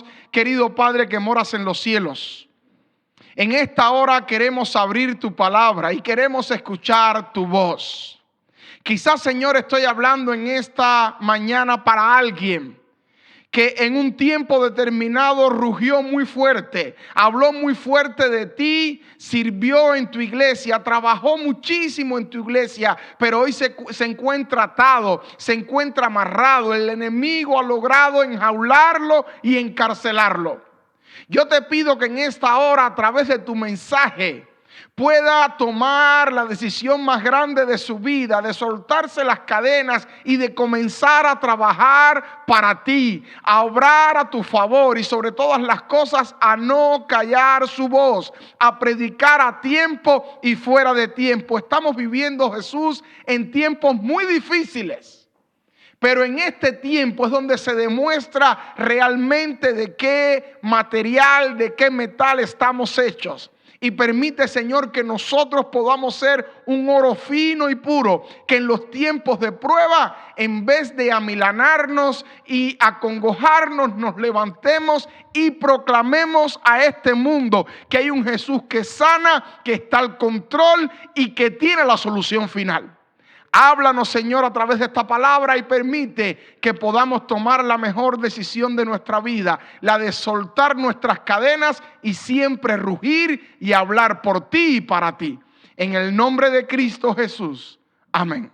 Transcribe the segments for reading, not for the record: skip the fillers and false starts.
hermanos. Querido Padre que moras en los cielos, en esta hora queremos abrir tu palabra y queremos escuchar tu voz. Quizás, Señor, estoy hablando en esta mañana para alguien que en un tiempo determinado rugió muy fuerte, habló muy fuerte de ti, sirvió en tu iglesia, trabajó muchísimo en tu iglesia, pero hoy se encuentra atado, se encuentra amarrado. El enemigo ha logrado enjaularlo y encarcelarlo. Yo te pido que en esta hora, a través de tu mensaje, pueda tomar la decisión más grande de su vida, de soltarse las cadenas y de comenzar a trabajar para ti, a obrar a tu favor y sobre todas las cosas a no callar su voz, a predicar a tiempo y fuera de tiempo. Estamos viviendo, Jesús, en tiempos muy difíciles. Pero en este tiempo es donde se demuestra realmente de qué material, de qué metal estamos hechos. Y permite, Señor, que nosotros podamos ser un oro fino y puro, que en los tiempos de prueba, en vez de amilanarnos y acongojarnos, nos levantemos y proclamemos a este mundo que hay un Jesús que sana, que está al control y que tiene la solución final. Háblanos, Señor, a través de esta palabra y permite que podamos tomar la mejor decisión de nuestra vida, la de soltar nuestras cadenas y siempre rugir y hablar por ti y para ti. En el nombre de Cristo Jesús. Amén.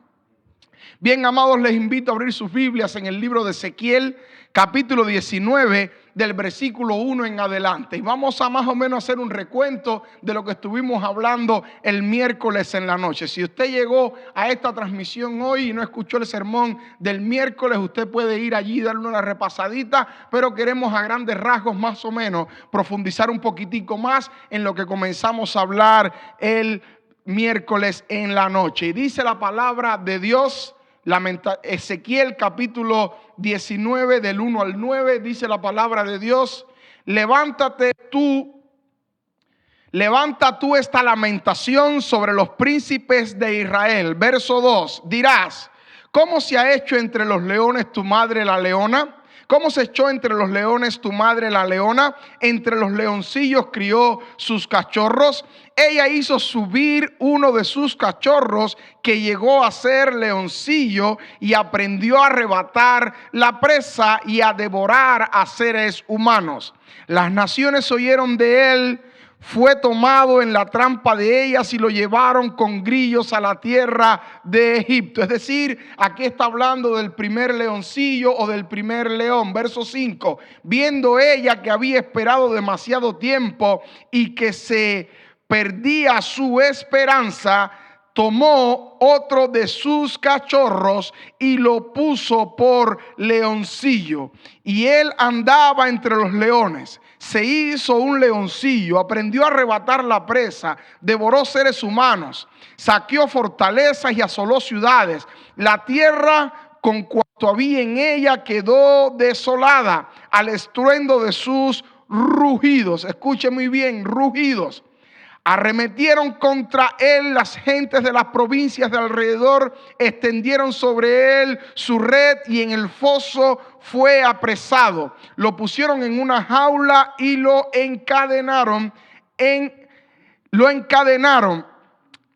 Bien, amados, les invito a abrir sus Biblias en el libro de Ezequiel, capítulo 19, del versículo 1 en adelante. Y vamos a más o menos hacer un recuento de lo que estuvimos hablando el miércoles en la noche. Si usted llegó a esta transmisión hoy y no escuchó el sermón del miércoles, usted puede ir allí y darle una repasadita, pero queremos a grandes rasgos más o menos profundizar un poquitico más en lo que comenzamos a hablar el miércoles en la noche. Y dice la palabra de Dios, Ezequiel capítulo 19 del 1 al 9, dice la palabra de Dios: levanta tú esta lamentación sobre los príncipes de Israel. Verso 2, dirás: ¿cómo se ha hecho entre los leones tu madre la leona? ¿Cómo se echó entre los leones tu madre la leona? Entre los leoncillos crió sus cachorros. Ella hizo subir uno de sus cachorros que llegó a ser leoncillo y aprendió a arrebatar la presa y a devorar a seres humanos. Las naciones oyeron de él. Fue tomado en la trampa de ellas y lo llevaron con grillos a la tierra de Egipto. Es decir, aquí está hablando del primer leoncillo o del primer león. Verso 5. Viendo ella que había esperado demasiado tiempo y que se perdía su esperanza, tomó otro de sus cachorros y lo puso por leoncillo. Y él andaba entre los leones. Se hizo un leoncillo, aprendió a arrebatar la presa, devoró seres humanos, saqueó fortalezas y asoló ciudades. La tierra con cuanto había en ella quedó desolada al estruendo de sus rugidos. Escuche muy bien, rugidos. Arremetieron contra él las gentes de las provincias de alrededor, extendieron sobre él su red y en el foso fue apresado. Lo pusieron en una jaula y lo encadenaron.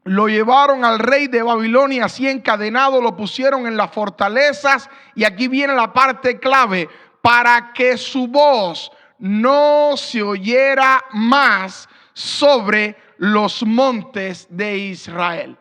Lo llevaron al rey de Babilonia así encadenado, lo pusieron en las fortalezas. Y aquí viene la parte clave: para que su voz no se oyera más sobre los montes de Israel.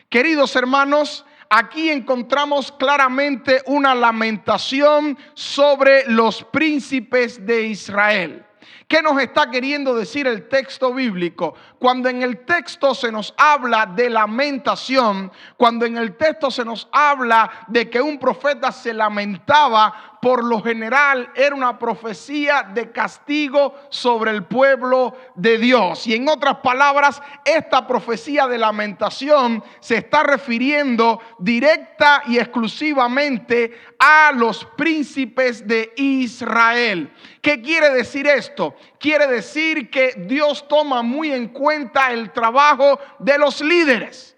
Queridos hermanos, aquí encontramos claramente una lamentación sobre los príncipes de Israel. ¿Qué nos está queriendo decir el texto bíblico? Cuando en el texto se nos habla de lamentación, cuando en el texto se nos habla de que un profeta se lamentaba, por lo general era una profecía de castigo sobre el pueblo de Dios. Y en otras palabras, esta profecía de lamentación se está refiriendo directa y exclusivamente a los príncipes de Israel. ¿Qué quiere decir esto? Quiere decir que Dios toma muy en cuenta el trabajo de los líderes.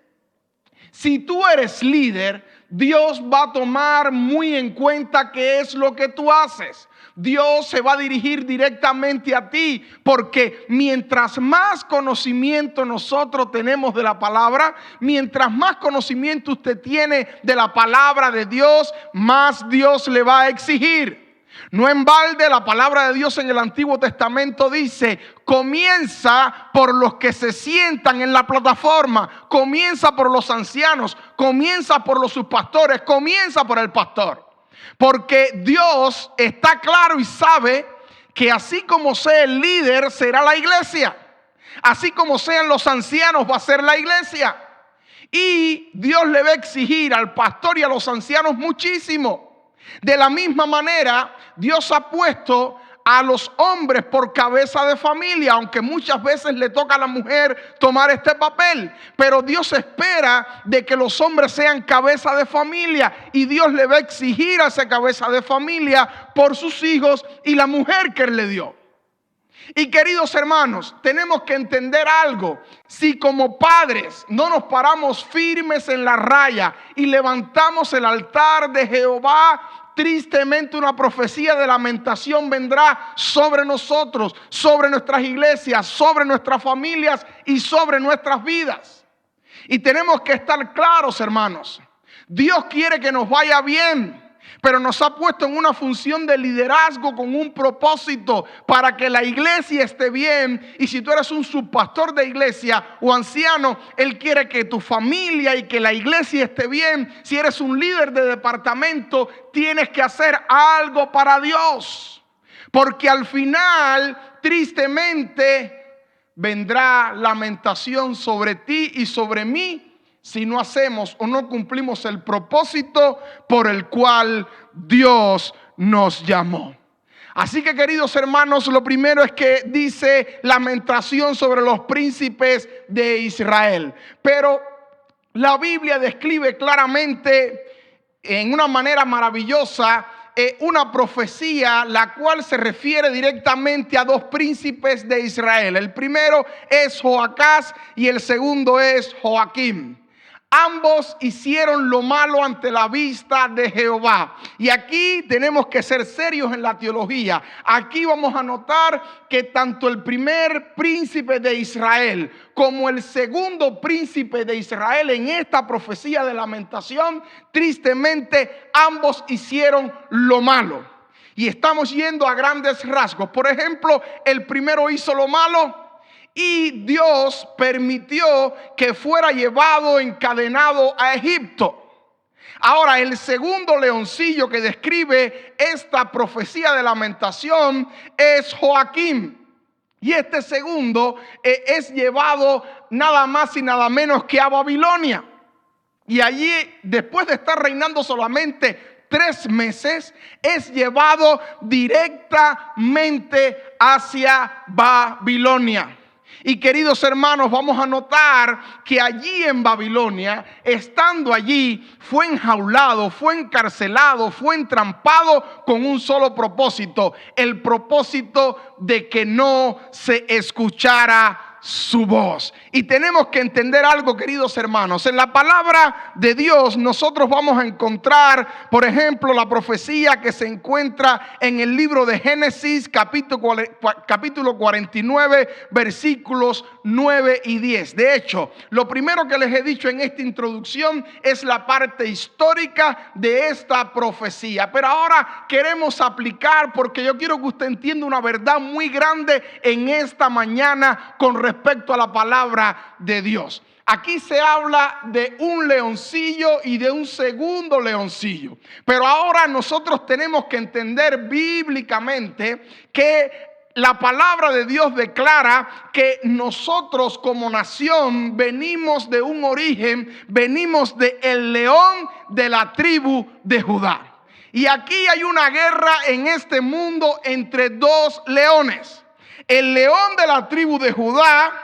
Si tú eres líder, Dios va a tomar muy en cuenta qué es lo que tú haces. Dios se va a dirigir directamente a ti, porque mientras más conocimiento nosotros tenemos de la palabra, mientras más conocimiento usted tiene de la palabra de Dios, más Dios le va a exigir. No en balde la palabra de Dios en el Antiguo Testamento dice: comienza por los que se sientan en la plataforma, comienza por los ancianos, comienza por los subpastores, comienza por el pastor. Porque Dios está claro y sabe que así como sea el líder, será la iglesia. Así como sean los ancianos, va a ser la iglesia. Y Dios le va a exigir al pastor y a los ancianos muchísimo. De la misma manera, Dios ha puesto a los hombres por cabeza de familia, aunque muchas veces le toca a la mujer tomar este papel. Pero Dios espera de que los hombres sean cabeza de familia, y Dios le va a exigir a esa cabeza de familia por sus hijos y la mujer que Él le dio. Y queridos hermanos, tenemos que entender algo. Si como padres no nos paramos firmes en la raya y levantamos el altar de Jehová, tristemente una profecía de lamentación vendrá sobre nosotros, sobre nuestras iglesias, sobre nuestras familias y sobre nuestras vidas. Y tenemos que estar claros, hermanos. Dios quiere que nos vaya bien, pero nos ha puesto en una función de liderazgo con un propósito para que la iglesia esté bien. Y si tú eres un subpastor de iglesia o anciano, Él quiere que tu familia y que la iglesia esté bien. Si eres un líder de departamento, tienes que hacer algo para Dios, porque al final, tristemente, vendrá lamentación sobre ti y sobre mí si no hacemos o no cumplimos el propósito por el cual Dios nos llamó. Así que, queridos hermanos, lo primero es que dice lamentación sobre los príncipes de Israel. Pero la Biblia describe claramente, en una manera maravillosa, una profecía la cual se refiere directamente a dos príncipes de Israel. El primero es Joacás y el segundo es Joaquín. Ambos hicieron lo malo ante la vista de Jehová. Y aquí tenemos que ser serios en la teología. Aquí vamos a notar que tanto el primer príncipe de Israel como el segundo príncipe de Israel, en esta profecía de lamentación, tristemente ambos hicieron lo malo. Y estamos yendo a grandes rasgos. Por ejemplo, el primero hizo lo malo y Dios permitió que fuera llevado encadenado a Egipto. Ahora, el segundo leoncillo que describe esta profecía de lamentación es Joaquín. Y este segundo es llevado nada más y nada menos que a Babilonia. Y allí, después de estar reinando solamente 3 meses, es llevado directamente hacia Babilonia. Y queridos hermanos, vamos a notar que allí en Babilonia, estando allí, fue enjaulado, fue encarcelado, fue entrampado con un solo propósito: el propósito de que no se escuchara su voz. Y tenemos que entender algo, queridos hermanos. En la palabra de Dios nosotros vamos a encontrar, por ejemplo, la profecía que se encuentra en el libro de Génesis, capítulo 49, versículos 9 y 10. De hecho, lo primero que les he dicho en esta introducción es la parte histórica de esta profecía. Pero ahora queremos aplicar, porque yo quiero que usted entienda una verdad muy grande en esta mañana con respecto a la palabra de Dios. Aquí se habla de un leoncillo y de un segundo leoncillo. Pero ahora nosotros tenemos que entender bíblicamente que la palabra de Dios declara que nosotros como nación venimos de un origen, venimos del león de la tribu de Judá. Y aquí hay una guerra en este mundo entre dos leones: el león de la tribu de Judá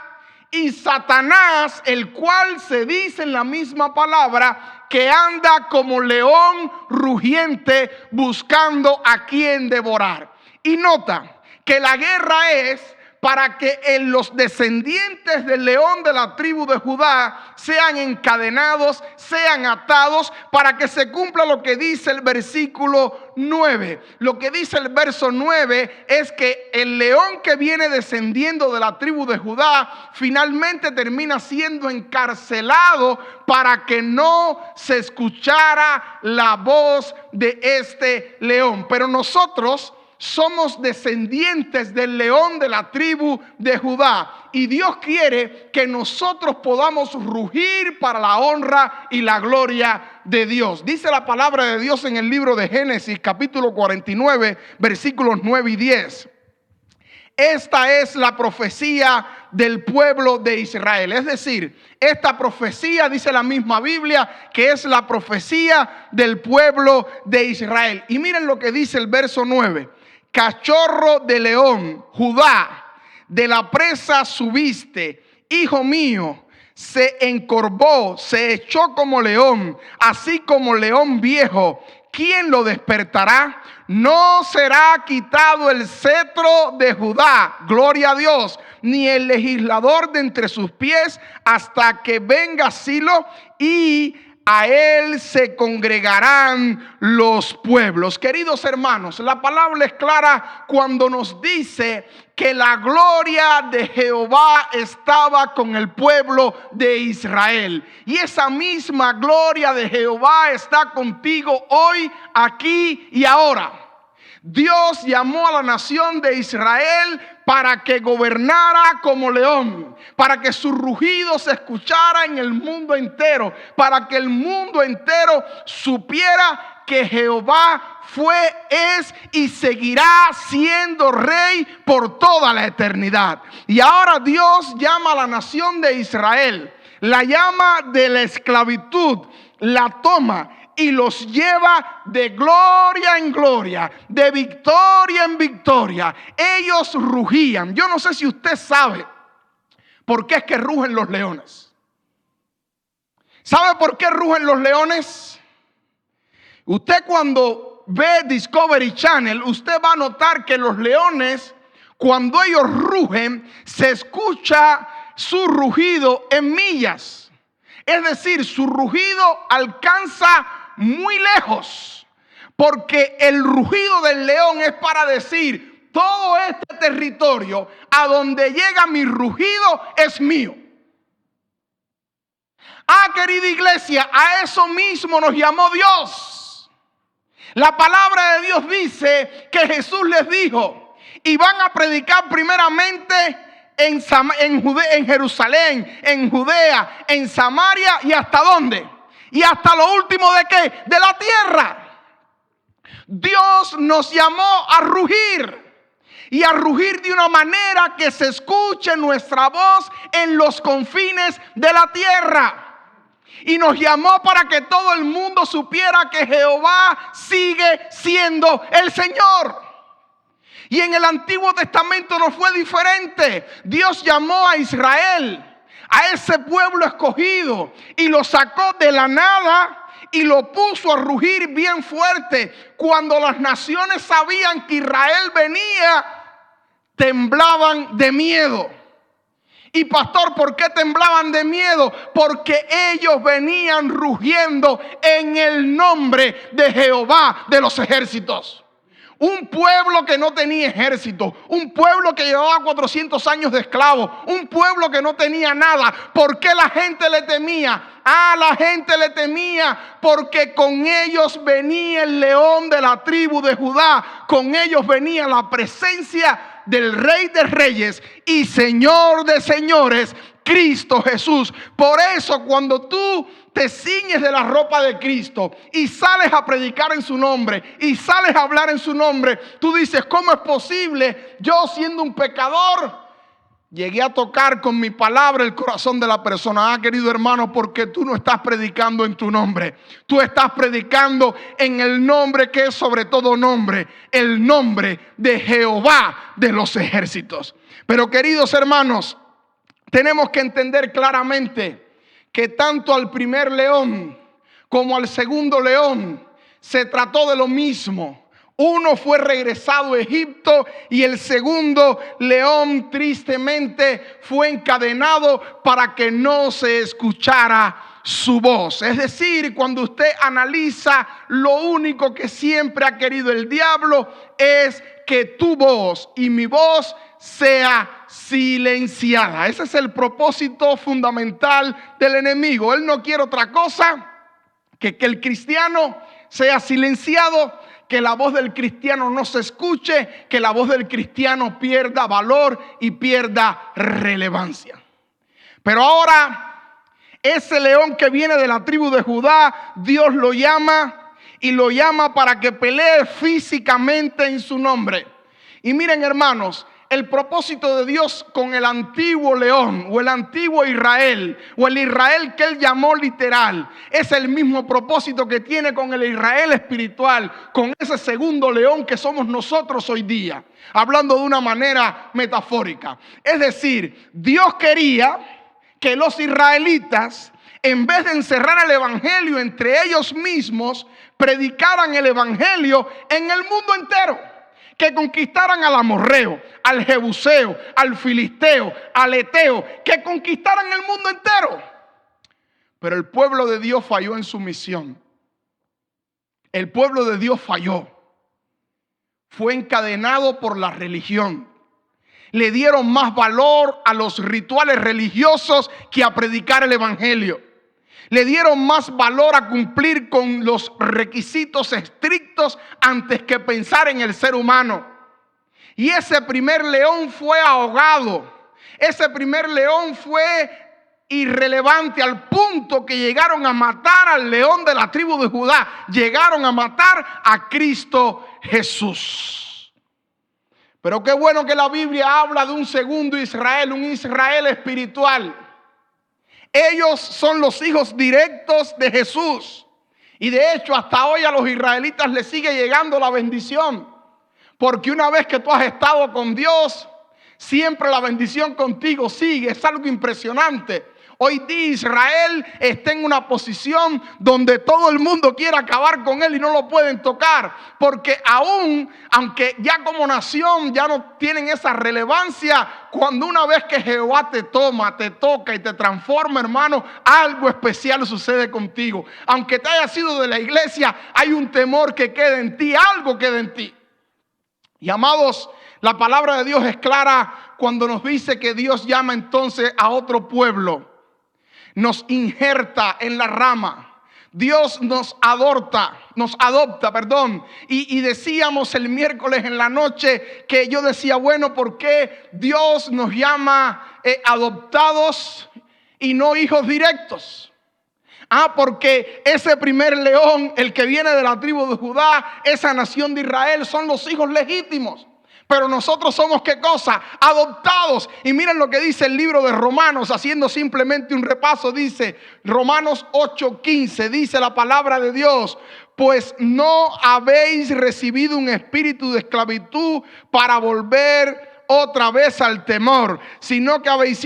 y Satanás, el cual se dice en la misma palabra que anda como león rugiente buscando a quien devorar. Y nota que la guerra es para que en los descendientes del león de la tribu de Judá sean encadenados, sean atados, para que se cumpla lo que dice el versículo 9. Lo que dice el verso 9 es que el león que viene descendiendo de la tribu de Judá finalmente termina siendo encarcelado para que no se escuchara la voz de este león. Pero nosotros somos descendientes del león de la tribu de Judá. Y Dios quiere que nosotros podamos rugir para la honra y la gloria de Dios. Dice la palabra de Dios en el libro de Génesis, capítulo 49, versículos 9 y 10. Esta es la profecía del pueblo de Israel. Es decir, esta profecía, dice la misma Biblia, que es la profecía del pueblo de Israel. Y miren lo que dice el verso 9. Cachorro de león, Judá, de la presa subiste, hijo mío, se encorvó, se echó como león, así como león viejo. ¿Quién lo despertará? No será quitado el cetro de Judá, gloria a Dios, ni el legislador de entre sus pies, hasta que venga Silo, y a él se congregarán los pueblos. Queridos hermanos, la palabra es clara cuando nos dice que la gloria de Jehová estaba con el pueblo de Israel. Y esa misma gloria de Jehová está contigo hoy, aquí y ahora. Dios llamó a la nación de Israel para que gobernara como león, para que su rugido se escuchara en el mundo entero, para que el mundo entero supiera que Jehová fue, es y seguirá siendo rey por toda la eternidad. Y ahora Dios llama a la nación de Israel, la llama de la esclavitud, la toma y los lleva de gloria en gloria, de victoria en victoria. Ellos rugían. Yo no sé si usted sabe por qué es que rugen los leones. ¿Sabe por qué rugen los leones? Usted cuando ve Discovery Channel, usted va a notar que los leones, cuando ellos rugen, se escucha su rugido en millas. Es decir, su rugido alcanza muy lejos, porque el rugido del león es para decir: todo este territorio a donde llega mi rugido es mío. Querida iglesia, a eso mismo nos llamó Dios. La palabra de Dios dice que Jesús les dijo: y van a predicar primeramente en Jerusalén, en Judea, en Samaria, y hasta dónde, y hasta lo último de qué, de la tierra. Dios nos llamó a rugir, y a rugir de una manera que se escuche nuestra voz en los confines de la tierra. Y nos llamó para que todo el mundo supiera que Jehová sigue siendo el Señor. Y en el Antiguo Testamento no fue diferente. Dios llamó a Israel, a ese pueblo escogido, y lo sacó de la nada y lo puso a rugir bien fuerte. Cuando las naciones sabían que Israel venía, temblaban de miedo. Y pastor, ¿por qué temblaban de miedo? Porque ellos venían rugiendo en el nombre de Jehová de los ejércitos. Un pueblo que no tenía ejército, un pueblo que llevaba 400 años de esclavo, un pueblo que no tenía nada. ¿Por qué la gente le temía? La gente le temía porque con ellos venía el león de la tribu de Judá. Con ellos venía la presencia del Rey de Reyes y Señor de Señores, Cristo Jesús. Por eso cuando tú te ciñes de la ropa de Cristo y sales a predicar en su nombre y sales a hablar en su nombre, tú dices: ¿cómo es posible? Yo, siendo un pecador, llegué a tocar con mi palabra el corazón de la persona. Querido hermano, porque tú no estás predicando en tu nombre. Tú estás predicando en el nombre que es sobre todo nombre, el nombre de Jehová de los ejércitos. Pero queridos hermanos, tenemos que entender claramente que tanto al primer león como al segundo león se trató de lo mismo. Uno fue regresado a Egipto y el segundo león tristemente fue encadenado para que no se escuchara su voz. Es decir, cuando usted analiza, lo único que siempre ha querido el diablo es que tu voz y mi voz sea silenciada. Ese es el propósito fundamental del enemigo. Él no quiere otra cosa que el cristiano sea silenciado, que la voz del cristiano no se escuche, que la voz del cristiano pierda valor y pierda relevancia. Pero ahora, ese león que viene de la tribu de Judá, Dios lo llama y lo llama para que pelee físicamente en su nombre. Y miren, hermanos, el propósito de Dios con el antiguo león o el antiguo Israel o el Israel que él llamó literal es el mismo propósito que tiene con el Israel espiritual, con ese segundo león que somos nosotros hoy día, hablando de una manera metafórica. Es decir, Dios quería que los israelitas, en vez de encerrar el evangelio entre ellos mismos, predicaran el evangelio en el mundo entero. Que conquistaran al amorreo, al jebuseo, al filisteo, al eteo, que conquistaran el mundo entero. Pero el pueblo de Dios falló en su misión. El pueblo de Dios falló. Fue encadenado por la religión. Le dieron más valor a los rituales religiosos que a predicar el evangelio. Le dieron más valor a cumplir con los requisitos estrictos antes que pensar en el ser humano. Y ese primer león fue ahogado. Ese primer león fue irrelevante al punto que llegaron a matar al león de la tribu de Judá. Llegaron a matar a Cristo Jesús. Pero qué bueno que la Biblia habla de un segundo Israel, un Israel espiritual. Ellos son los hijos directos de Jesús. Y de hecho, hasta hoy a los israelitas les sigue llegando la bendición. Porque una vez que tú has estado con Dios, siempre la bendición contigo sigue. Es algo impresionante. Hoy día Israel está en una posición donde todo el mundo quiere acabar con él y no lo pueden tocar. Porque aunque ya como nación ya no tienen esa relevancia, cuando una vez que Jehová te toma, te toca y te transforma, hermano, algo especial sucede contigo. Aunque te hayas sido de la iglesia, hay un temor que queda en ti, algo queda en ti. Y amados, la palabra de Dios es clara cuando nos dice que Dios llama entonces a otro pueblo. Nos injerta en la rama. Dios nos adopta, y decíamos el miércoles en la noche que yo decía, bueno, ¿por qué Dios nos llama adoptados y no hijos directos? Porque ese primer león, el que viene de la tribu de Judá, esa nación de Israel, son los hijos legítimos. Pero nosotros somos, ¿qué cosa? Adoptados. Y miren lo que dice el libro de Romanos, haciendo simplemente un repaso. Dice, Romanos 8:15, dice la palabra de Dios: pues no habéis recibido un espíritu de esclavitud para volver otra vez al temor, sino que habéis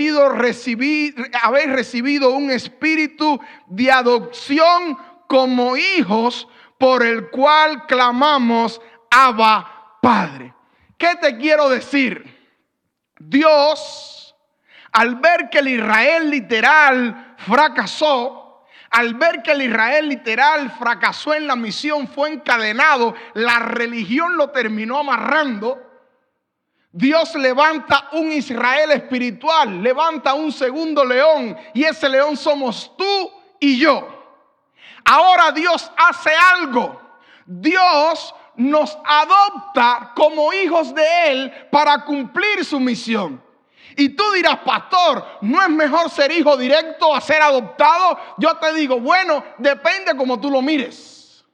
recibido un espíritu de adopción como hijos, por el cual clamamos, Abba, Padre. ¿Qué te quiero decir? Dios, al ver que el Israel literal fracasó, al ver que el Israel literal fracasó en la misión, fue encadenado, la religión lo terminó amarrando, Dios levanta un Israel espiritual, levanta un segundo león, y ese león somos tú y yo. Ahora Dios hace algo. Dios nos adopta como hijos de Él para cumplir su misión. Y tú dirás, pastor, ¿no es mejor ser hijo directo a ser adoptado? Yo te digo, bueno, depende como tú lo mires.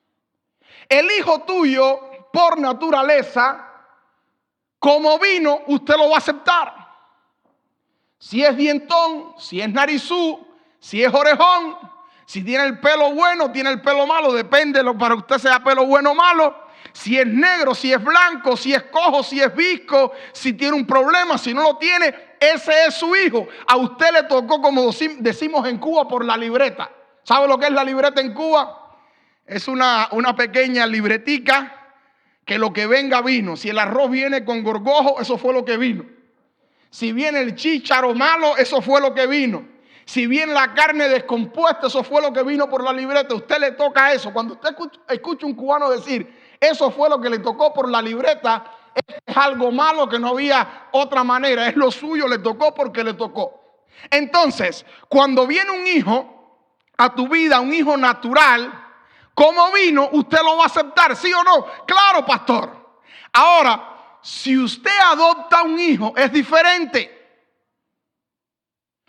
El hijo tuyo, por naturaleza, como vino, usted lo va a aceptar. Si es dientón, si es narizú, si es orejón, si tiene el pelo bueno, tiene el pelo malo, depende de lo para usted sea pelo bueno o malo. Si es negro, si es blanco, si es cojo, si es visco, si tiene un problema, si no lo tiene, ese es su hijo. A usted le tocó, como decimos en Cuba, por la libreta. ¿Sabe lo que es la libreta en Cuba? Es una pequeña libretica que lo que venga vino. Si el arroz viene con gorgojo, eso fue lo que vino. Si viene el chícharo malo, eso fue lo que vino. Si viene la carne descompuesta, eso fue lo que vino por la libreta. A usted le toca eso. Cuando usted escucha un cubano decir, eso fue lo que le tocó por la libreta, es algo malo que no había otra manera. Es lo suyo, le tocó porque le tocó. Entonces, cuando viene un hijo a tu vida, un hijo natural, como vino, usted lo va a aceptar, ¿sí o no? Claro, pastor. Ahora, si usted adopta un hijo, es diferente.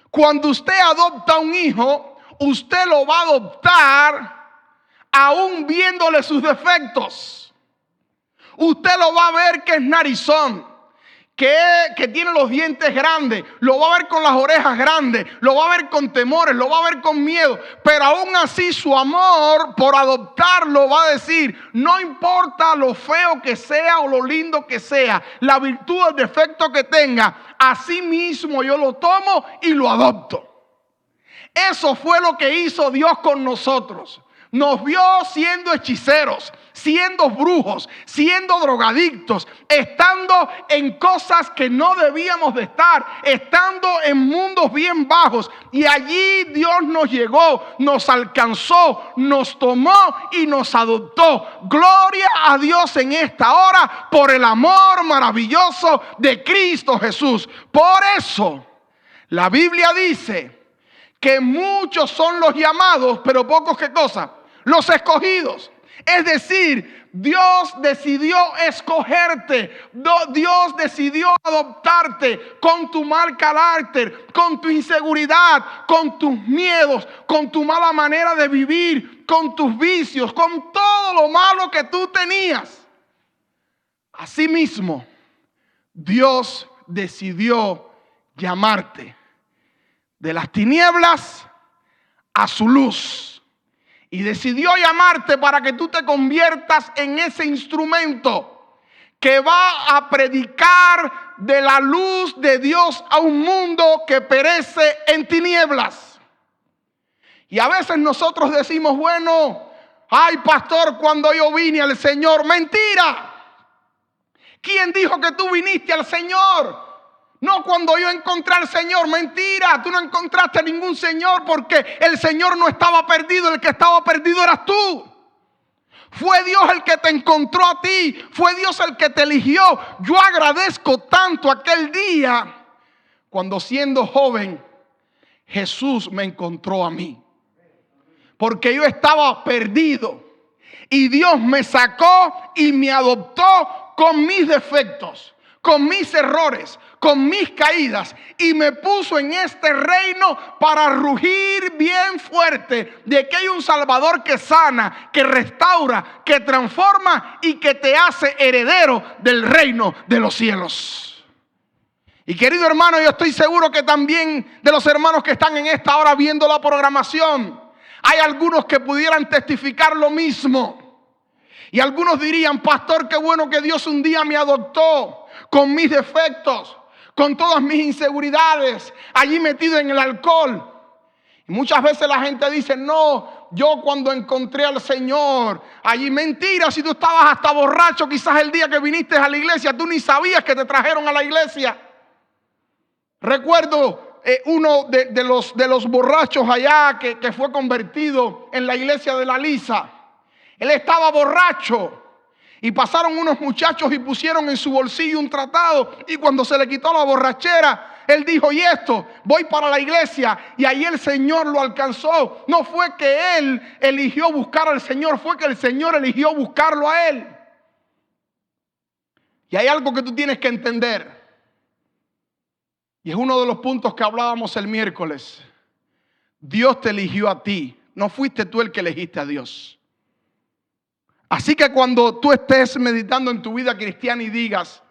Cuando usted adopta un hijo, usted lo va a adoptar aún viéndole sus defectos. Usted lo va a ver que es narizón, que tiene los dientes grandes, lo va a ver con las orejas grandes, lo va a ver con temores, lo va a ver con miedo, pero aún así su amor por adoptarlo va a decir, no importa lo feo que sea o lo lindo que sea, la virtud o el defecto que tenga, así mismo yo lo tomo y lo adopto. Eso fue lo que hizo Dios con nosotros. Nos vio siendo hechiceros, siendo brujos, siendo drogadictos, estando en cosas que no debíamos de estar, estando en mundos bien bajos. Y allí Dios nos llegó, nos alcanzó, nos tomó y nos adoptó. Gloria a Dios en esta hora por el amor maravilloso de Cristo Jesús. Por eso la Biblia dice que muchos son los llamados, pero pocos, ¿qué cosa? Los escogidos. Es decir, Dios decidió escogerte. Dios decidió adoptarte con tu mal carácter, con tu inseguridad, con tus miedos, con tu mala manera de vivir, con tus vicios, con todo lo malo que tú tenías. Asimismo, Dios decidió llamarte de las tinieblas a su luz. Y decidió llamarte para que tú te conviertas en ese instrumento que va a predicar de la luz de Dios a un mundo que perece en tinieblas. Y a veces nosotros decimos, bueno, ay pastor, cuando yo vine al Señor, mentira. ¿Quién dijo que tú viniste al Señor? No, cuando yo encontré al Señor, mentira, tú no encontraste a ningún Señor porque el Señor no estaba perdido, el que estaba perdido eras tú. Fue Dios el que te encontró a ti, fue Dios el que te eligió. Yo agradezco tanto aquel día cuando siendo joven Jesús me encontró a mí. Porque yo estaba perdido y Dios me sacó y me adoptó con mis defectos, con mis errores, con mis caídas, y me puso en este reino para rugir bien fuerte de que hay un Salvador que sana, que restaura, que transforma y que te hace heredero del reino de los cielos. Y querido hermano, yo estoy seguro que también de los hermanos que están en esta hora viendo la programación, hay algunos que pudieran testificar lo mismo. Y algunos dirían, pastor, qué bueno que Dios un día me adoptó con mis defectos, con todas mis inseguridades, allí metido en el alcohol. Y muchas veces la gente dice, no, yo cuando encontré al Señor, allí mentira, si tú estabas hasta borracho, quizás el día que viniste a la iglesia, tú ni sabías que te trajeron a la iglesia. Recuerdo uno de los borrachos allá que fue convertido en la iglesia de la Lisa. Él estaba borracho. Y pasaron unos muchachos y pusieron en su bolsillo un tratado. Y cuando se le quitó la borrachera, él dijo, y esto, voy para la iglesia. Y ahí el Señor lo alcanzó. No fue que él eligió buscar al Señor, fue que el Señor eligió buscarlo a él. Y hay algo que tú tienes que entender. Y es uno de los puntos que hablábamos el miércoles. Dios te eligió a ti. No fuiste tú el que elegiste a Dios. Así que cuando tú estés meditando en tu vida cristiana y digas,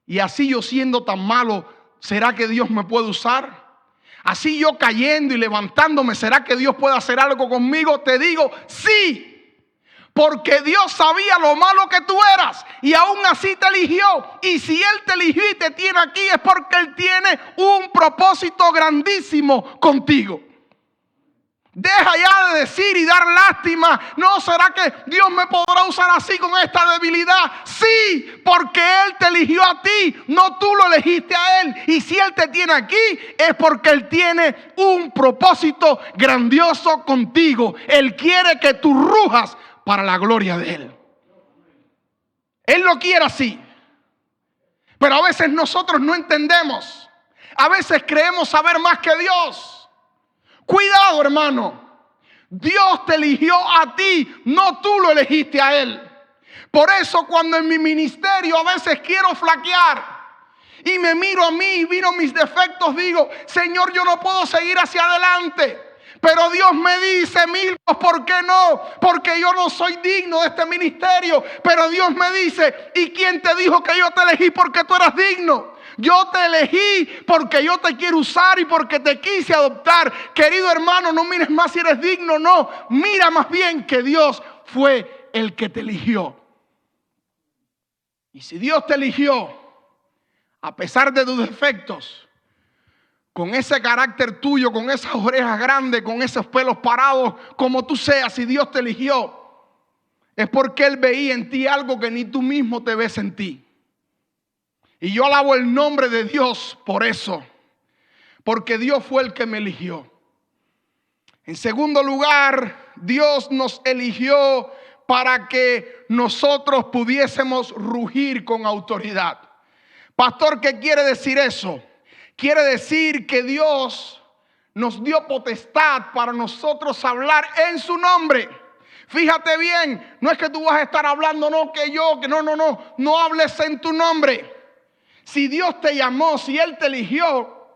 y así yo siendo tan malo, ¿será que Dios me puede usar? Así yo cayendo y levantándome, ¿será que Dios puede hacer algo conmigo? Te digo, sí, porque Dios sabía lo malo que tú eras y aún así te eligió. Y si Él te eligió y te tiene aquí es porque Él tiene un propósito grandísimo contigo. Deja ya de decir y dar lástima. ¿No será que Dios me podrá usar así con esta debilidad? Sí, porque Él te eligió a ti, no tú lo elegiste a Él. Y si Él te tiene aquí, es porque Él tiene un propósito grandioso contigo. Él quiere que tú rujas para la gloria de Él. Él lo quiere así. Pero a veces nosotros no entendemos. A veces creemos saber más que Dios. Cuidado, hermano. Dios te eligió a ti, no tú lo elegiste a Él. Por eso cuando en mi ministerio a veces quiero flaquear y me miro a mí y miro mis defectos, digo, Señor, yo no puedo seguir hacia adelante. Pero Dios me dice, Milton, ¿por qué no? Porque yo no soy digno de este ministerio. Pero Dios me dice, ¿y quién te dijo que yo te elegí porque tú eras digno? Yo te elegí porque yo te quiero usar y porque te quise adoptar. Querido hermano, no mires más si eres digno, no. Mira más bien que Dios fue el que te eligió. Y si Dios te eligió, a pesar de tus defectos, con ese carácter tuyo, con esas orejas grandes, con esos pelos parados, como tú seas, si Dios te eligió, es porque Él veía en ti algo que ni tú mismo te ves en ti. Y yo alabo el nombre de Dios por eso, porque Dios fue el que me eligió. En segundo lugar, Dios nos eligió para que nosotros pudiésemos rugir con autoridad. Pastor, ¿qué quiere decir eso? Quiere decir que Dios nos dio potestad para nosotros hablar en su nombre. Fíjate bien, no es que tú vas a estar hablando, no hables en tu nombre. Si Dios te llamó, si Él te eligió,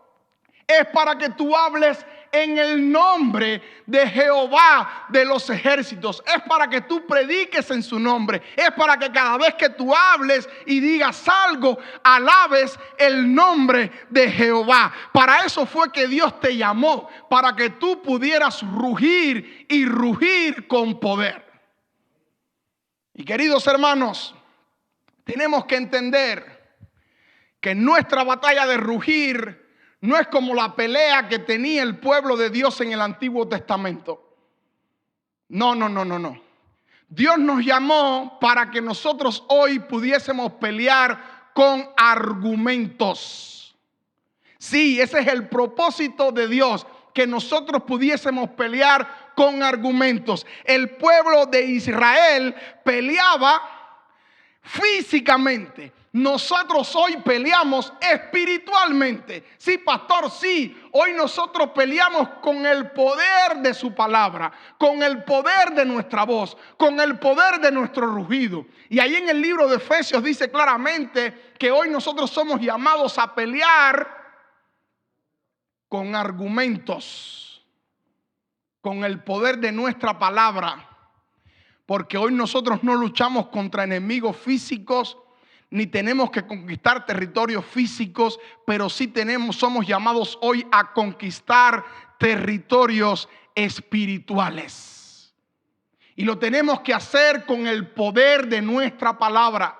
es para que tú hables en el nombre de Jehová de los ejércitos. Es para que tú prediques en su nombre. Es para que cada vez que tú hables y digas algo, alabes el nombre de Jehová. Para eso fue que Dios te llamó, para que tú pudieras rugir y rugir con poder. Y queridos hermanos, tenemos que entender que nuestra batalla de rugir no es como la pelea que tenía el pueblo de Dios en el Antiguo Testamento. No. Dios nos llamó para que nosotros hoy pudiésemos pelear con argumentos. Sí, ese es el propósito de Dios, que nosotros pudiésemos pelear con argumentos. El pueblo de Israel peleaba físicamente. Nosotros hoy peleamos espiritualmente. Sí, pastor, sí. Hoy nosotros peleamos con el poder de su palabra, con el poder de nuestra voz, con el poder de nuestro rugido. Y ahí en el libro de Efesios dice claramente que hoy nosotros somos llamados a pelear con argumentos, con el poder de nuestra palabra. Porque hoy nosotros no luchamos contra enemigos físicos, ni tenemos que conquistar territorios físicos, pero sí somos llamados hoy a conquistar territorios espirituales. Y lo tenemos que hacer con el poder de nuestra palabra.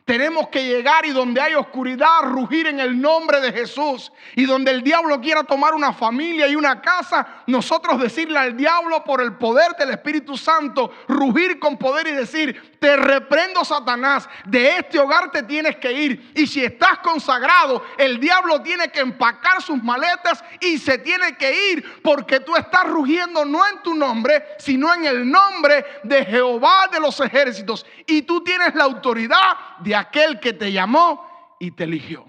Tenemos que llegar y donde hay oscuridad, rugir en el nombre de Jesús. Y donde el diablo quiera tomar una familia y una casa, nosotros decirle al diablo por el poder del Espíritu Santo, rugir con poder y decir, te reprendo, Satanás, de este hogar te tienes que ir. Y si estás consagrado, el diablo tiene que empacar sus maletas y se tiene que ir, porque tú estás rugiendo no en tu nombre, sino en el nombre de Jehová de los ejércitos. Y tú tienes la autoridad de aquel que te llamó y te eligió.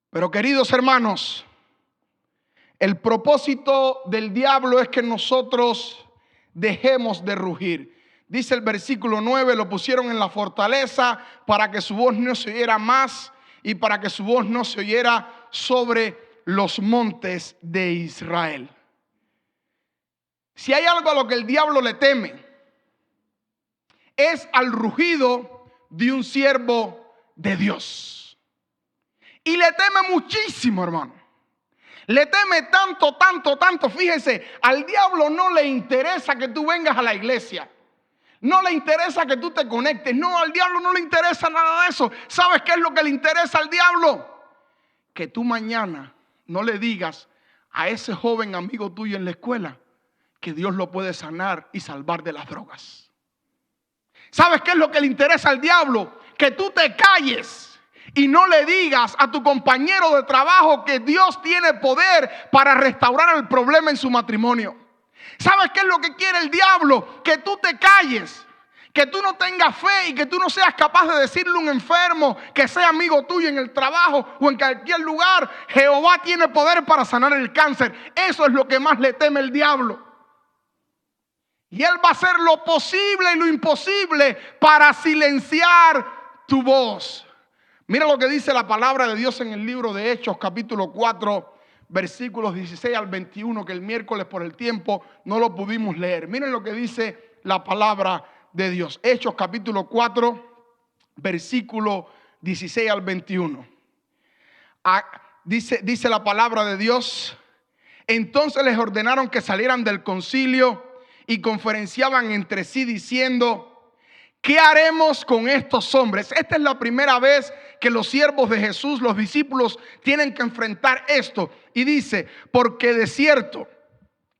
Pero queridos hermanos, el propósito del diablo es que nosotros dejemos de rugir. Dice el versículo 9, lo pusieron en la fortaleza para que su voz no se oyera más y para que su voz no se oyera sobre los montes de Israel. Si hay algo a lo que el diablo le teme, es al rugido de un siervo de Dios. Y le teme muchísimo, hermano. Le teme tanto. Fíjense, al diablo no le interesa que tú vengas a la iglesia. No le interesa que tú te conectes. No, al diablo no le interesa nada de eso. ¿Sabes qué es lo que le interesa al diablo? Que tú mañana no le digas a ese joven amigo tuyo en la escuela que Dios lo puede sanar y salvar de las drogas. ¿Sabes qué es lo que le interesa al diablo? Que tú te calles y no le digas a tu compañero de trabajo que Dios tiene poder para restaurar el problema en su matrimonio. ¿Sabes qué es lo que quiere el diablo? Que tú te calles, que tú no tengas fe y que tú no seas capaz de decirle a un enfermo que sea amigo tuyo en el trabajo o en cualquier lugar: Jehová tiene poder para sanar el cáncer. Eso es lo que más le teme el diablo. Y él va a hacer lo posible y lo imposible para silenciar tu voz. Mira lo que dice la palabra de Dios en el libro de Hechos, capítulo 4, versículos 16 al 21, que el miércoles por el tiempo no lo pudimos leer. Miren lo que dice la palabra de Dios. Hechos, capítulo 4, versículo 16 al 21. Dice la palabra de Dios: entonces les ordenaron que salieran del concilio y conferenciaban entre sí diciendo: ¿qué haremos con estos hombres? Esta es la primera vez que los siervos de Jesús, los discípulos, tienen que enfrentar esto. Y dice: porque de cierto,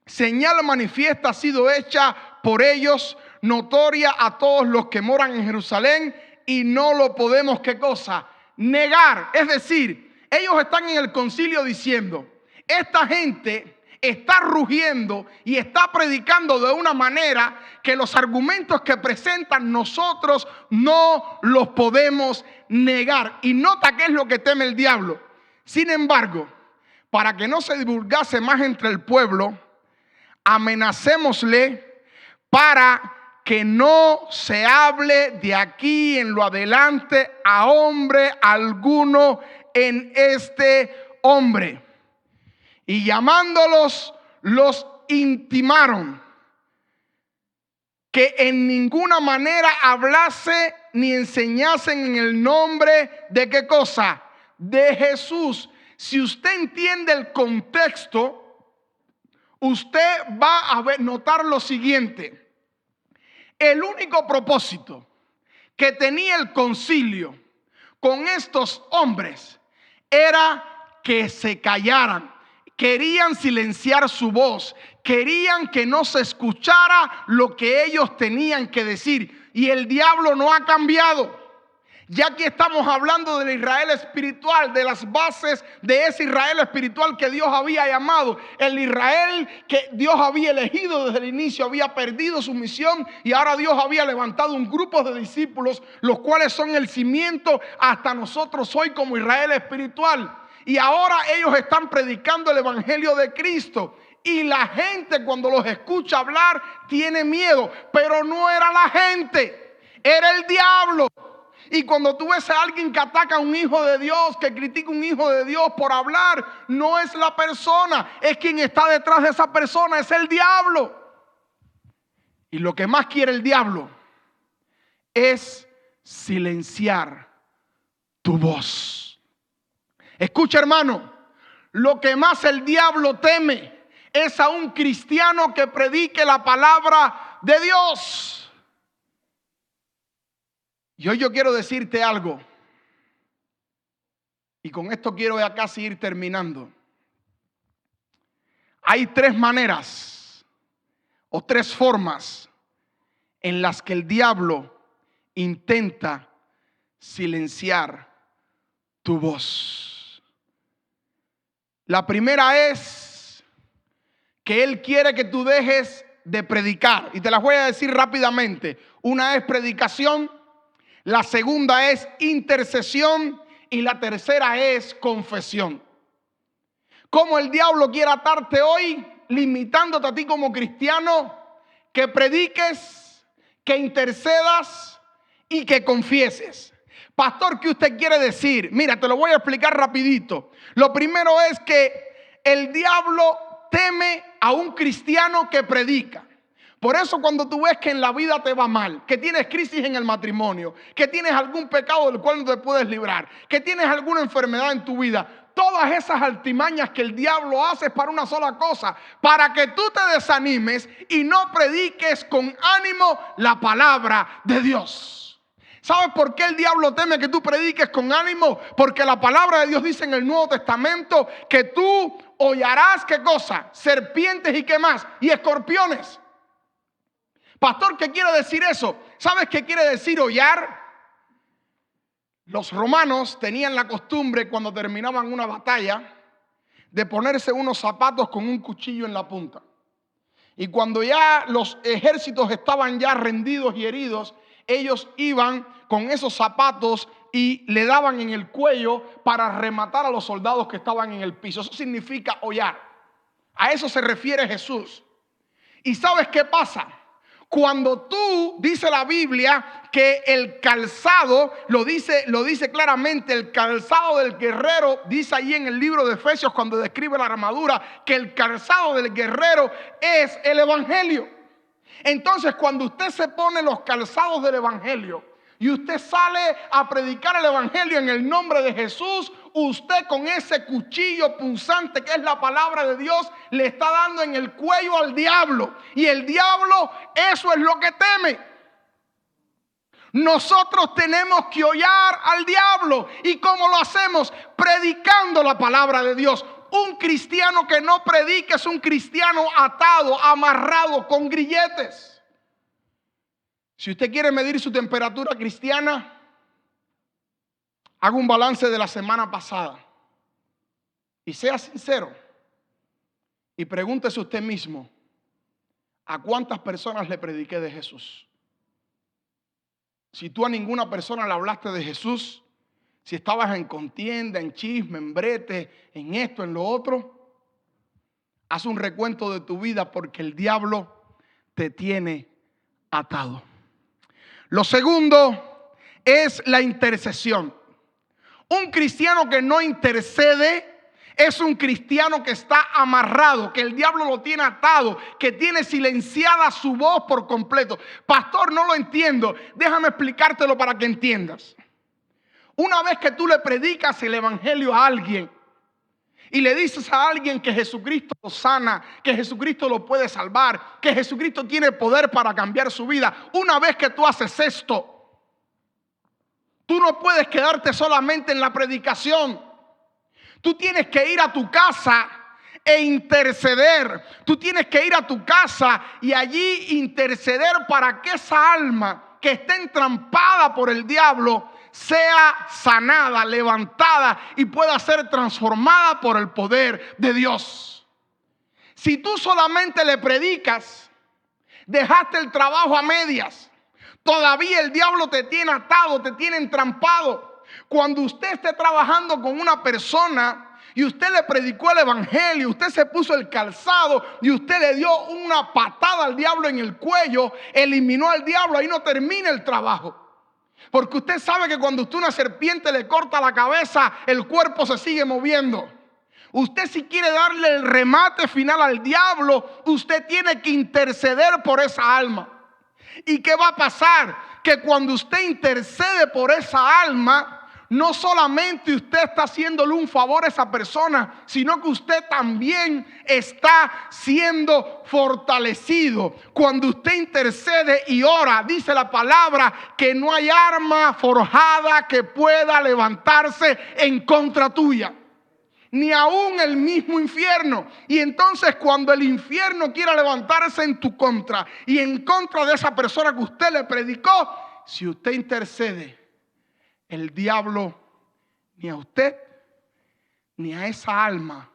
señal manifiesta ha sido hecha por ellos, notoria a todos los que moran en Jerusalén, y no lo podemos, ¿qué cosa? Negar. Es decir, ellos están en el concilio diciendo: esta gente está rugiendo y está predicando de una manera que los argumentos que presentan nosotros no los podemos negar. Y nota qué es lo que teme el diablo. Sin embargo, para que no se divulgase más entre el pueblo, amenacémosle para que no se hable de aquí en lo adelante a hombre alguno en este hombre. Y llamándolos, los intimaron que en ninguna manera hablase ni enseñasen en el nombre de ¿qué cosa? De Jesús. Si usted entiende el contexto, usted va a notar lo siguiente: el único propósito que tenía el concilio con estos hombres era que se callaran. Querían silenciar su voz, querían que no se escuchara lo que ellos tenían que decir. Y el diablo no ha cambiado. Ya que estamos hablando del Israel espiritual, de las bases de ese Israel espiritual que Dios había llamado. El Israel que Dios había elegido desde el inicio había perdido su misión y ahora Dios había levantado un grupo de discípulos, los cuales son el cimiento hasta nosotros hoy como Israel espiritual. Y ahora ellos están predicando el evangelio de Cristo. Y la gente, cuando los escucha hablar, tiene miedo. Pero no era la gente, era el diablo. Y cuando tú ves a alguien que ataca a un hijo de Dios, que critica a un hijo de Dios por hablar, no es la persona, es quien está detrás de esa persona, es el diablo. Y lo que más quiere el diablo es silenciar tu voz. Escucha, hermano, lo que más el diablo teme es a un cristiano que predique la palabra de Dios. Y hoy yo quiero decirte algo, y con esto quiero ya casi ir terminando. Hay tres maneras o tres formas en las que el diablo intenta silenciar tu voz. La primera es que él quiere que tú dejes de predicar. Y te las voy a decir rápidamente. Una es predicación, la segunda es intercesión y la tercera es confesión. ¿Cómo el diablo quiere atarte hoy, limitándote a ti como cristiano, que prediques, que intercedas y que confieses? Pastor, ¿qué usted quiere decir? Mira, te lo voy a explicar rapidito. Lo primero es que el diablo teme a un cristiano que predica. Por eso cuando tú ves que en la vida te va mal, que tienes crisis en el matrimonio, que tienes algún pecado del cual no te puedes librar, que tienes alguna enfermedad en tu vida, todas esas artimañas que el diablo hace es para una sola cosa: para que tú te desanimes y no prediques con ánimo la palabra de Dios. ¿Sabes por qué el diablo teme que tú prediques con ánimo? Porque la palabra de Dios dice en el Nuevo Testamento que tú hollarás, ¿qué cosa? Serpientes y qué más, y escorpiones. Pastor, ¿qué quiere decir eso? ¿Sabes qué quiere decir hollar? Los romanos tenían la costumbre, cuando terminaban una batalla, de ponerse unos zapatos con un cuchillo en la punta. Y cuando ya los ejércitos estaban ya rendidos y heridos, ellos iban con esos zapatos y le daban en el cuello para rematar a los soldados que estaban en el piso. Eso significa hollar. A eso se refiere Jesús. ¿Y sabes qué pasa? Cuando tú, dice la Biblia, que el calzado, lo dice claramente, el calzado del guerrero, dice ahí en el libro de Efesios cuando describe la armadura, que el calzado del guerrero es el evangelio. Entonces, cuando usted se pone los calzados del evangelio y usted sale a predicar el evangelio en el nombre de Jesús, usted con ese cuchillo punzante que es la palabra de Dios le está dando en el cuello al diablo. Y el diablo, eso es lo que teme. Nosotros tenemos que hollar al diablo. ¿Y cómo lo hacemos? Predicando la palabra de Dios. Un cristiano que no predica es un cristiano atado, amarrado con grilletes. Si usted quiere medir su temperatura cristiana, haga un balance de la semana pasada y sea sincero y pregúntese usted mismo: ¿a cuántas personas le prediqué de Jesús? Si tú a ninguna persona le hablaste de Jesús, si estabas en contienda, en chisme, en brete, en esto, en lo otro, haz un recuento de tu vida, porque el diablo te tiene atado. Lo segundo es la intercesión. Un cristiano que no intercede es un cristiano que está amarrado, que el diablo lo tiene atado, que tiene silenciada su voz por completo. Pastor, no lo entiendo. Déjame explicártelo para que entiendas. Una vez que tú le predicas el evangelio a alguien y le dices a alguien que Jesucristo lo sana, que Jesucristo lo puede salvar, que Jesucristo tiene poder para cambiar su vida, una vez que tú haces esto, tú no puedes quedarte solamente en la predicación. Tú tienes que ir a tu casa e interceder. Tú tienes que ir a tu casa y allí interceder para que esa alma que está entrampada por el diablo sea sanada, levantada y pueda ser transformada por el poder de Dios. Si tú solamente le predicas, dejaste el trabajo a medias, todavía el diablo te tiene atado, te tiene entrampado. Cuando usted esté trabajando con una persona y usted le predicó el evangelio, usted se puso el calzado y usted le dio una patada al diablo en el cuello, eliminó al diablo, ahí no termina el trabajo. Porque usted sabe que cuando usted a una serpiente le corta la cabeza, el cuerpo se sigue moviendo. Usted, si quiere darle el remate final al diablo, usted tiene que interceder por esa alma. ¿Y qué va a pasar? Que cuando usted intercede por esa alma, no solamente usted está haciéndole un favor a esa persona, sino que usted también está siendo fortalecido. Cuando usted intercede y ora, dice la palabra que no hay arma forjada que pueda levantarse en contra tuya, ni aún el mismo infierno. Y entonces, cuando el infierno quiera levantarse en tu contra y en contra de esa persona que usted le predicó, si usted intercede, el diablo ni a usted ni a esa alma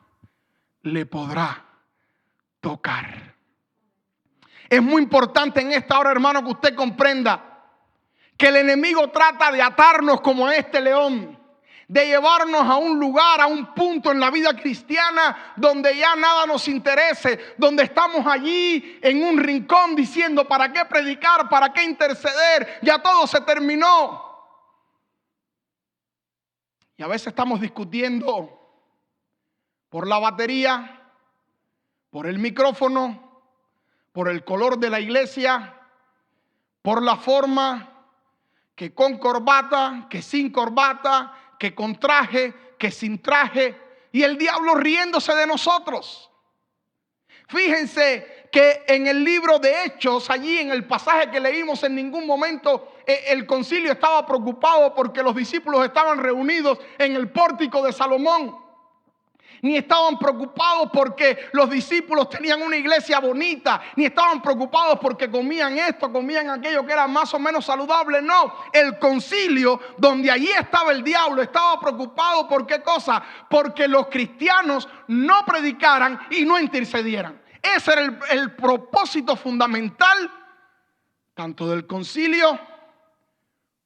le podrá tocar. Es muy importante en esta hora, hermano, que usted comprenda que el enemigo trata de atarnos como a este león, de llevarnos a un lugar, a un punto en la vida cristiana donde ya nada nos interese, donde estamos allí en un rincón diciendo: ¿para qué predicar? ¿Para qué interceder? Ya todo se terminó. Y a veces estamos discutiendo por la batería, por el micrófono, por el color de la iglesia, por la forma, que con corbata, que sin corbata, que con traje, que sin traje, y el diablo riéndose de nosotros. Fíjense que en el libro de Hechos, allí en el pasaje que leímos, en ningún momento el concilio estaba preocupado porque los discípulos estaban reunidos en el pórtico de Salomón. Ni estaban preocupados porque los discípulos tenían una iglesia bonita. Ni estaban preocupados porque comían esto, comían aquello que era más o menos saludable. No, el concilio donde allí estaba el diablo estaba preocupado por qué cosa. Porque los cristianos no predicaran y no intercedieran. Ese era el propósito fundamental tanto del concilio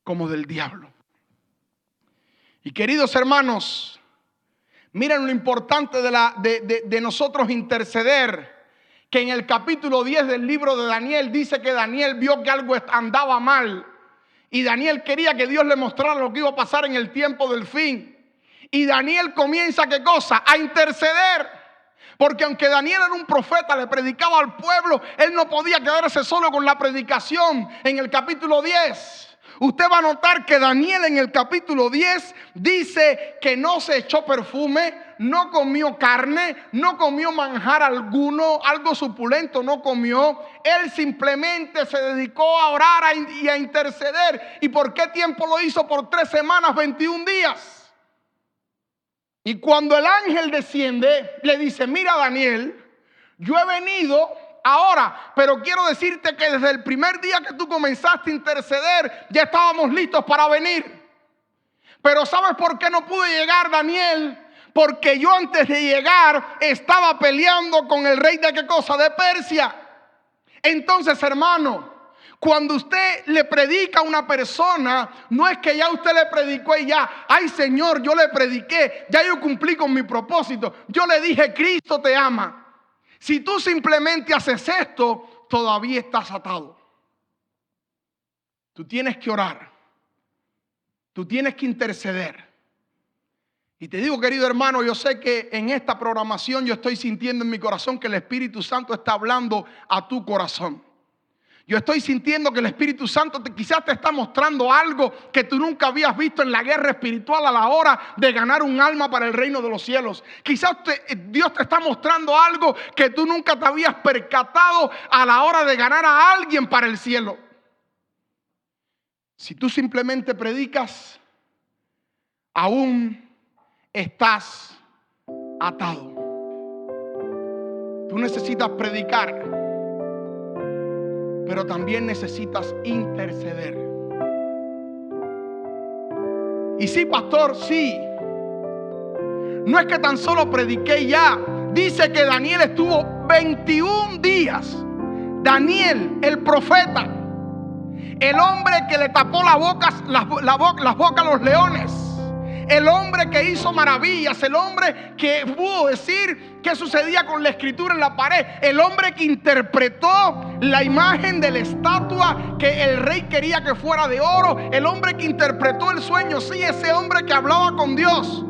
como del diablo. Y queridos hermanos, miren lo importante de nosotros interceder, que en el capítulo 10 del libro de Daniel dice que Daniel vio que algo andaba mal y Daniel quería que Dios le mostrara lo que iba a pasar en el tiempo del fin. Y Daniel comienza, ¿qué cosa? A interceder. Porque aunque Daniel era un profeta, le predicaba al pueblo, él no podía quedarse solo con la predicación. En el capítulo 10 usted va a notar que Daniel en el capítulo 10 dice que no se echó perfume, no comió carne, no comió manjar alguno, algo suculento no comió. Él simplemente se dedicó a orar y a interceder. ¿Y por qué tiempo lo hizo? Por 3 semanas, 21 días. Y cuando el ángel desciende, le dice: mira, Daniel, yo he venido ahora, pero quiero decirte que desde el primer día que tú comenzaste a interceder, ya estábamos listos para venir. Pero ¿sabes por qué no pude llegar, Daniel? Porque yo antes de llegar estaba peleando con el rey de ¿qué cosa? De Persia. Entonces, hermano, cuando usted le predica a una persona, no es que ya usted le predicó y ya, ay Señor, yo le prediqué, ya yo cumplí con mi propósito. Yo le dije, Cristo te ama. Si tú simplemente haces esto, todavía estás atado. Tú tienes que orar. Tú tienes que interceder. Y te digo, querido hermano, yo sé que en esta programación yo estoy sintiendo en mi corazón que el Espíritu Santo está hablando a tu corazón. Yo estoy sintiendo que el Espíritu Santo quizás te está mostrando algo que tú nunca habías visto en la guerra espiritual a la hora de ganar un alma para el reino de los cielos. Quizás Dios te está mostrando algo que tú nunca te habías percatado a la hora de ganar a alguien para el cielo. Si tú simplemente predicas, aún estás atado. Tú necesitas predicar, pero también necesitas interceder. Y sí, pastor, sí. No es que tan solo prediqué ya. Dice que Daniel estuvo 21 días. Daniel, el profeta, el hombre que le tapó las bocas a los leones, el hombre que hizo maravillas, el hombre que pudo decir qué sucedía con la escritura en la pared, el hombre que interpretó la imagen de la estatua que el rey quería que fuera de oro, el hombre que interpretó el sueño, sí, ese hombre que hablaba con Dios.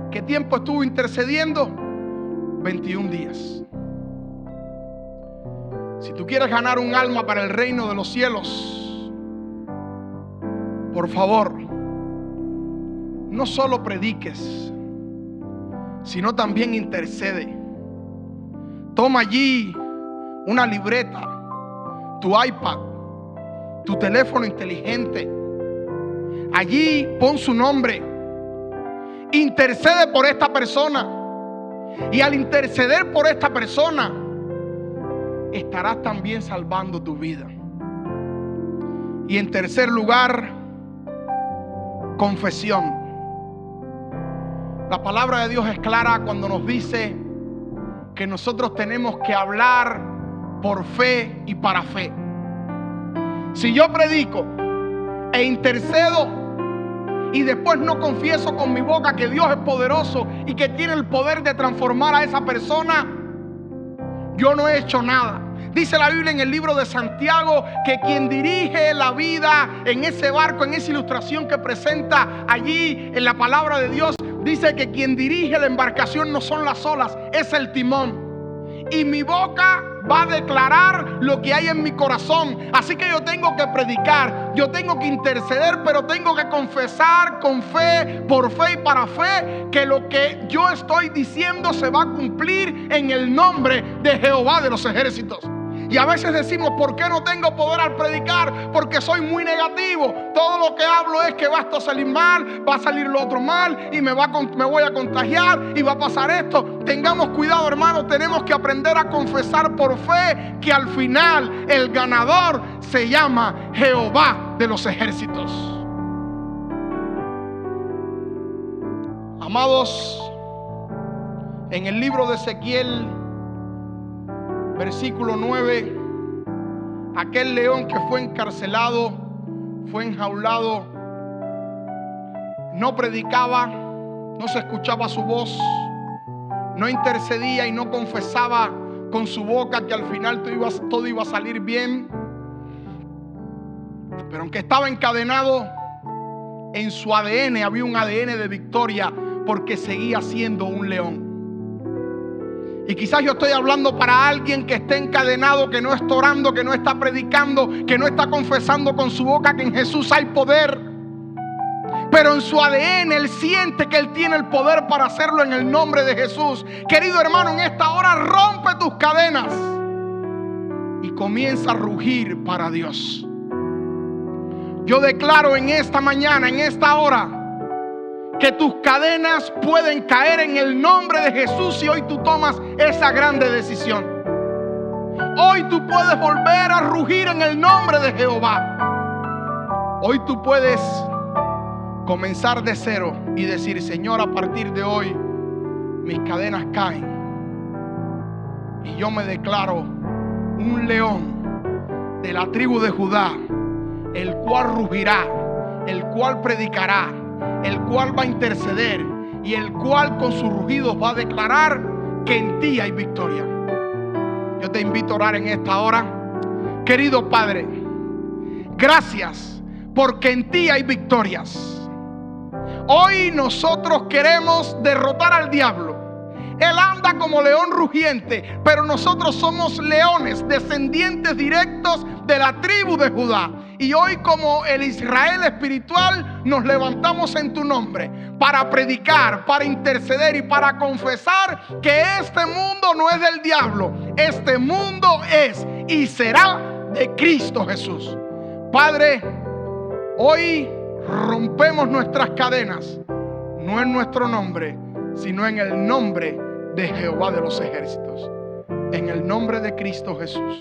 ¿Qué tiempo estuvo intercediendo? 21 días. Si tú quieres ganar un alma para el reino de los cielos, por favor, no solo prediques, sino también intercede. Toma allí una libreta, tu iPad, tu teléfono inteligente. Allí pon su nombre. Intercede por esta persona. Y al interceder por esta persona, estarás también salvando tu vida. Y en tercer lugar, confesión. La palabra de Dios es clara cuando nos dice que nosotros tenemos que hablar por fe y para fe. Si yo predico e intercedo y después no confieso con mi boca que Dios es poderoso y que tiene el poder de transformar a esa persona, yo no he hecho nada. Dice la Biblia en el libro de Santiago que quien dirige la vida en ese barco, en esa ilustración que presenta allí en la palabra de Dios, dice que quien dirige la embarcación no son las olas, es el timón. Y mi boca va a declarar lo que hay en mi corazón. Así que yo tengo que predicar, yo tengo que interceder, pero tengo que confesar con fe, por fe y para fe, que lo que yo estoy diciendo se va a cumplir en el nombre de Jehová de los ejércitos. Y a veces decimos, ¿por qué no tengo poder al predicar? Porque soy muy negativo. Todo lo que hablo es que va esto a salir mal, va a salir lo otro mal, y me voy a contagiar y va a pasar esto. Tengamos cuidado, hermanos. Tenemos que aprender a confesar por fe que al final el ganador se llama Jehová de los ejércitos. Amados, en el libro de Ezequiel, versículo 9, aquel león que fue encarcelado, fue enjaulado, no predicaba, no se escuchaba su voz, no intercedía y no confesaba con su boca que al final todo iba a salir bien. Pero aunque estaba encadenado, en su ADN había un ADN de victoria, porque seguía siendo un león. Y quizás yo estoy hablando para alguien que esté encadenado, que no está orando, que no está predicando, que no está confesando con su boca que en Jesús hay poder. Pero en su ADN él siente que él tiene el poder para hacerlo en el nombre de Jesús. Querido hermano, en esta hora rompe tus cadenas y comienza a rugir para Dios. Yo declaro en esta mañana, en esta hora, que tus cadenas pueden caer en el nombre de Jesús si hoy tú tomas esa grande decisión. Hoy tú puedes volver a rugir en el nombre de Jehová. Hoy tú puedes comenzar de cero y decir: Señor, a partir de hoy mis cadenas caen y yo me declaro un león de la tribu de Judá, el cual rugirá, el cual predicará, el cual va a interceder y el cual con sus rugidos va a declarar que en ti hay victoria. Yo te invito a orar en esta hora. Querido Padre, gracias porque en ti hay victorias. Hoy nosotros queremos derrotar al diablo. Él anda como león rugiente, pero nosotros somos leones, descendientes directos de la tribu de Judá. Y hoy, como el Israel espiritual, nos levantamos en tu nombre para predicar, para interceder y para confesar que este mundo no es del diablo. Este mundo es y será de Cristo Jesús. Padre, hoy rompemos nuestras cadenas, no en nuestro nombre, sino en el nombre de Jehová de los ejércitos. En el nombre de Cristo Jesús.